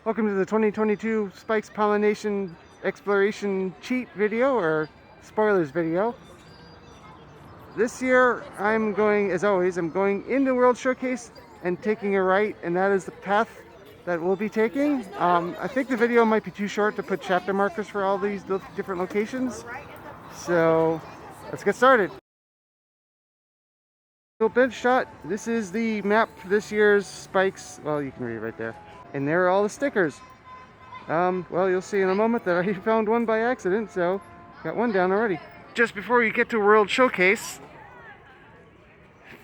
Welcome to the 2022 Spikes Pollen-Nation Exploration Cheat video, or spoilers video. This year I'm going, as always, I'm going into World Showcase and taking a right, and that is the path that we'll be taking. I think the video might be too short to put chapter markers for all these different locations. So let's get started. Bench shot. This is the map for this year's Spikes. Well, you can read it right there. And there are all the stickers. Well, you'll see in a moment that I found one by accident, so got one down already. Just before you get to World Showcase,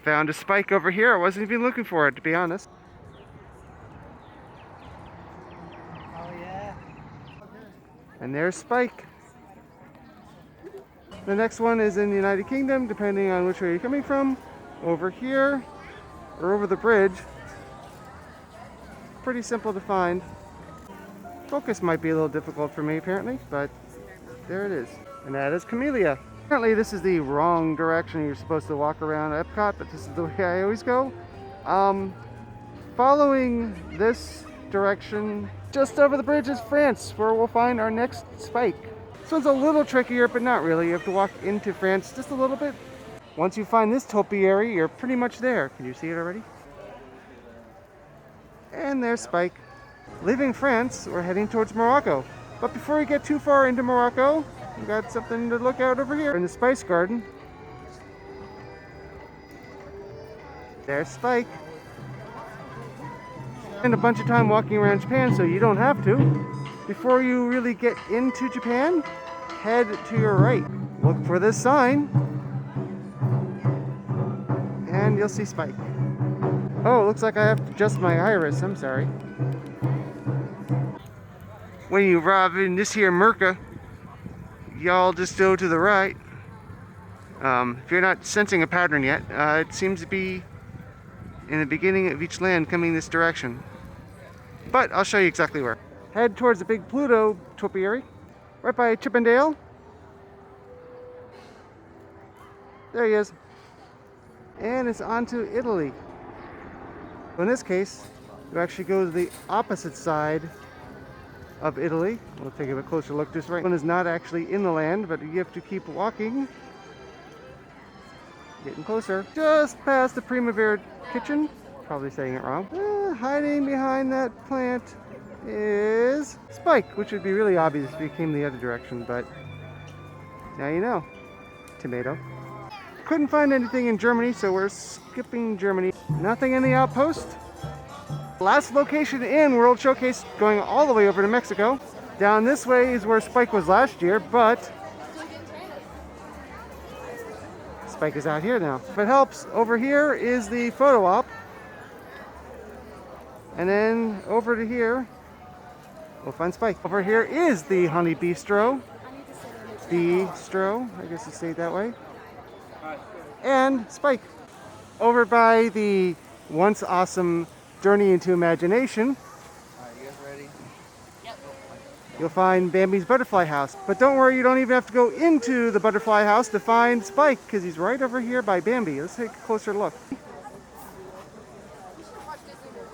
found a spike over here. I wasn't even looking for it, to be honest. Oh yeah. And there's Spike. The next one is in the United Kingdom, depending on which way you're coming from. Over here, or over the bridge. Pretty simple to find. Focus might be a little difficult for me apparently, but there it is. And that is camellia. Apparently this is the wrong direction. You're supposed to walk around EPCOT, but this is the way I always go. Following this direction, just over the bridge is France, where we'll find our next spike. This one's a little trickier, but not really. You have to walk into France just a little bit. Once you find this topiary, you're pretty much there. Can you see it already? And there's Spike. Leaving France, we're heading towards Morocco. But before we get too far into Morocco, we've got something to look out over here in the spice garden. There's Spike. And a bunch of time walking around Japan, so you don't have to. Before you really get into Japan, head to your right. Look for this sign, and you'll see Spike. Oh, it looks like I have to adjust my iris. I'm sorry. When you arrive in this here Merca, y'all just go to the right. If you're not sensing a pattern yet, it seems to be in the beginning of each land coming this direction. But I'll show you exactly where. Head towards the big Pluto topiary, right by Chippendale. There he is. And it's on to Italy. In this case, you actually go to the opposite side of Italy. We'll take a closer look. This right one is not actually in the land, but you have to keep walking. Getting closer. Just past the Primavera kitchen. Probably saying it wrong. Hiding behind that plant is Spike, which would be really obvious if you came the other direction, but now you know. Tomato. Couldn't find anything in Germany, so we're skipping Germany. Nothing in the outpost. Last location in World Showcase, going all the way over to Mexico. Down this way is where Spike was last year, but Spike is out here now. If it helps, over here is the photo op. And then over to here, we'll find Spike. Over here is the Honey Bee-stro. Bee-stro, I guess you say it that way. And Spike. Over by the once awesome Journey into Imagination. Alright, you guys ready? Yep. You'll find Bambi's butterfly house. But don't worry, you don't even have to go into the butterfly house to find Spike, because he's right over here by Bambi. Let's take a closer look.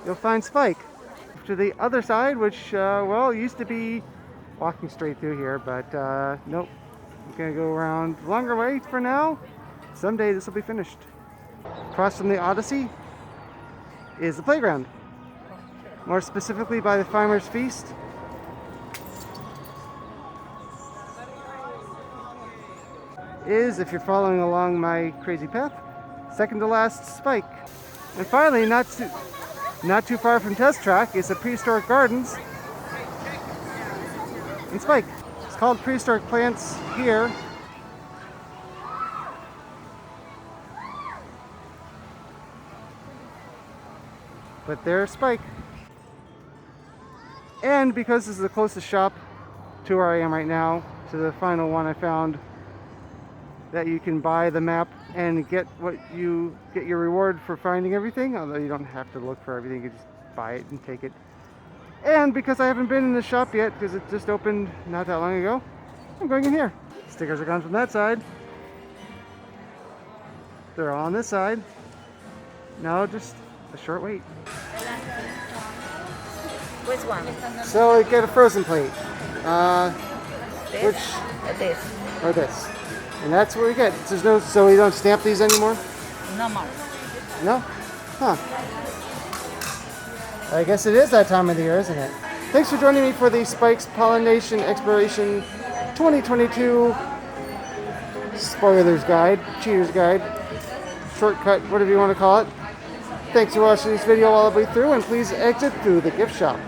You'll find Spike. To the other side, which, well, used to be walking straight through here, but nope. I'm gonna go around the longer way for now. Someday this will be finished. Across from the Odyssey is the playground. More specifically by the Farmer's Feast. Is, if you're following along my crazy path, second to last Spike. And finally, not too far from Test Track, is the Prehistoric Gardens in Spike. It's called Prehistoric Plants here. But there's Spike. And because this is the closest shop to where I am right now, to the final one I found, that you can buy the map and get your reward for finding everything, although you don't have to look for everything, you just buy it and take it. And because I haven't been in the shop yet, because it just opened not that long ago, I'm going in here. Stickers are gone from that side. They're all on this side. Now just a short wait. Which one? So you get a frozen plate. This? Which This. or this? And that's what we get. There's no, so we don't stamp these anymore? No more. No? Huh. I guess it is that time of the year, isn't it? Thanks for joining me for the Spikes Pollen-Nation Exploration 2022 Spoilers Guide, Cheaters Guide, Shortcut, whatever you want to call it. Thanks for watching this video all the way through, and please exit through the gift shop.